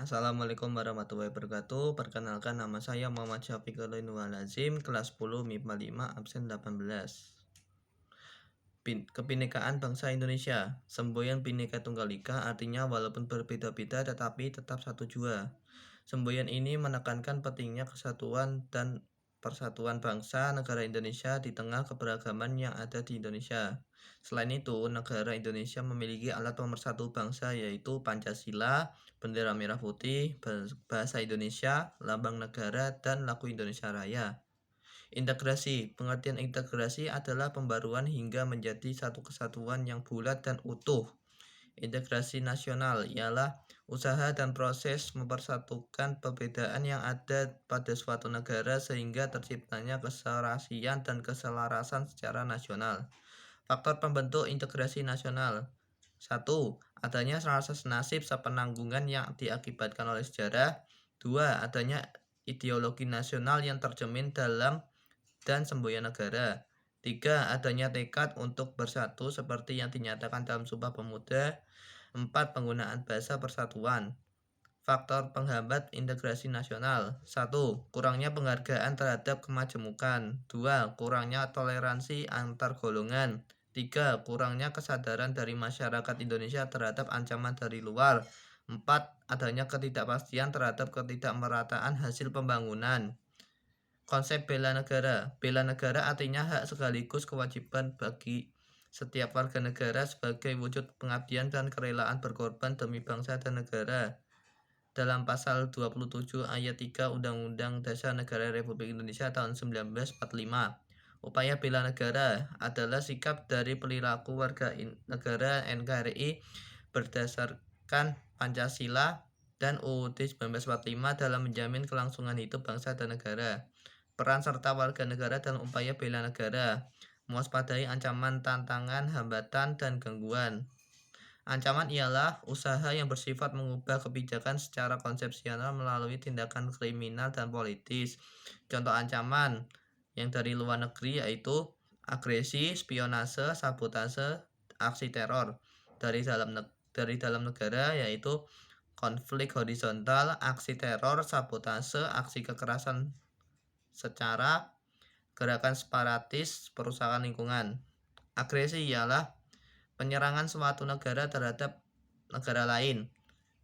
Assalamualaikum warahmatullahi wabarakatuh. Perkenalkan nama saya Muhammad Syafiqul Lazim, kelas 10 MIPA 5, absen 18. Kebinekaan bangsa Indonesia. Semboyan Bhinneka Tunggal Ika artinya walaupun berbeda-beda tetapi tetap satu jua. Semboyan ini menekankan pentingnya kesatuan dan persatuan bangsa negara Indonesia di tengah keberagaman yang ada di Indonesia. Selain itu, negara Indonesia memiliki alat pemersatu bangsa yaitu Pancasila, bendera merah putih, bahasa Indonesia, lambang negara, dan lagu Indonesia Raya. Integrasi. Pengertian integrasi adalah pembaruan hingga menjadi satu kesatuan yang bulat dan utuh. Integrasi nasional ialah usaha dan proses mempersatukan perbedaan yang ada pada suatu negara sehingga terciptanya keserasian dan keselarasan secara nasional. Faktor pembentuk integrasi nasional. 1. Adanya rasa senasib sepenanggungan yang diakibatkan oleh sejarah. 2. Adanya ideologi nasional yang tercermin dalam dan semboyan negara. 3. Adanya tekad untuk bersatu seperti yang dinyatakan dalam Sumpah Pemuda. 4. Penggunaan bahasa persatuan. Faktor penghambat integrasi nasional. 1. Kurangnya penghargaan terhadap kemajemukan. 2. Kurangnya toleransi antar golongan. 3. Kurangnya kesadaran dari masyarakat Indonesia terhadap ancaman dari luar. 4. Adanya ketidakpastian terhadap ketidakmerataan hasil pembangunan. Konsep bela negara. Bela negara artinya hak sekaligus kewajiban bagi setiap warga negara sebagai wujud pengabdian dan kerelaan berkorban demi bangsa dan negara. Dalam pasal 27 ayat 3 Undang-Undang Dasar Negara Republik Indonesia tahun 1945. Upaya bela negara adalah sikap dari perilaku warga negara NKRI berdasarkan Pancasila dan UUD 1945 dalam menjamin kelangsungan hidup bangsa dan negara. Peran serta warga negara dalam upaya bela negara. Mewaspadai ancaman, tantangan, hambatan, dan gangguan. Ancaman ialah usaha yang bersifat mengubah kebijakan secara konsepsional melalui tindakan kriminal dan politis. Contoh ancaman yang dari luar negeri yaitu agresi, spionase, sabotase, aksi teror. Dari dalam negara yaitu konflik horizontal, aksi teror, sabotase, aksi kekerasan secara gerakan separatis, perusahaan lingkungan. Agresi ialah penyerangan suatu negara terhadap negara lain.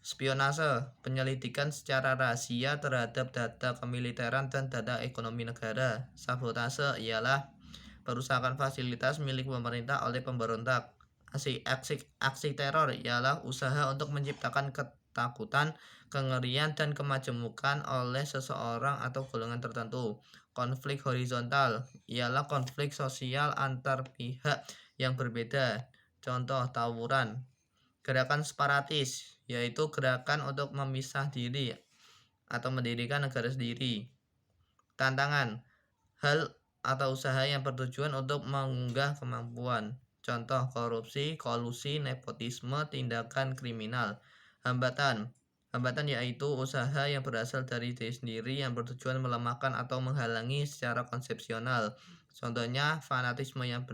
Spionase, penyelidikan secara rahasia terhadap data kemiliteran dan data ekonomi negara. Sabotase ialah perusahaan fasilitas milik pemerintah oleh pemberontak. Aksi teror ialah usaha untuk menciptakan ketakutan, kengerian, dan kemajemukan oleh seseorang atau golongan tertentu. Konflik horizontal ialah konflik sosial antar pihak yang berbeda. Contoh tawuran. Gerakan separatis yaitu gerakan untuk memisah diri atau mendirikan negara sendiri. Tantangan, hal atau usaha yang bertujuan untuk mengunggah kemampuan. Contoh korupsi, kolusi, nepotisme, tindakan kriminal. Hambatan yaitu usaha yang berasal dari diri sendiri yang bertujuan melemahkan atau menghalangi secara konsepsional. Contohnya fanatisme yang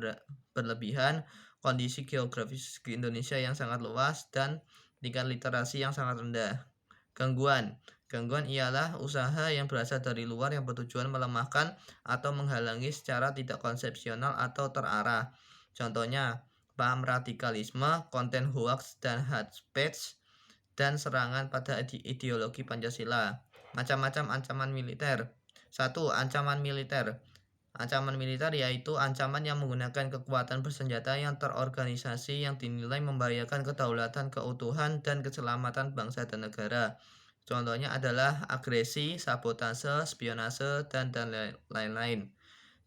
berlebihan, kondisi geografis di Indonesia yang sangat luas, dan tingkat literasi yang sangat rendah. Gangguan ialah usaha yang berasal dari luar yang bertujuan melemahkan atau menghalangi secara tidak konsepsional atau terarah. Contohnya paham radikalisme, konten hoax dan hate speech, dan serangan pada ideologi Pancasila. Macam-macam ancaman militer. 1. Ancaman militer. Ancaman militer yaitu ancaman yang menggunakan kekuatan bersenjata yang terorganisasi yang dinilai membahayakan kedaulatan, keutuhan, dan keselamatan bangsa dan negara. Contohnya adalah agresi, sabotase, spionase, dan lain-lain.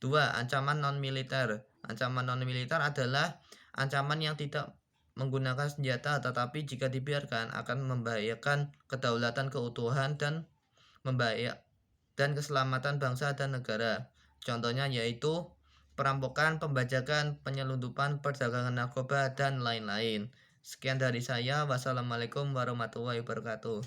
2. Ancaman non-militer. Ancaman non-militer adalah ancaman yang tidak menggunakan senjata tetapi jika dibiarkan akan membahayakan kedaulatan, keutuhan, dan keselamatan bangsa dan negara. Contohnya yaitu perampokan, pembajakan, penyelundupan, perdagangan narkoba, dan lain-lain. Sekian dari saya. Wassalamualaikum warahmatullahi wabarakatuh.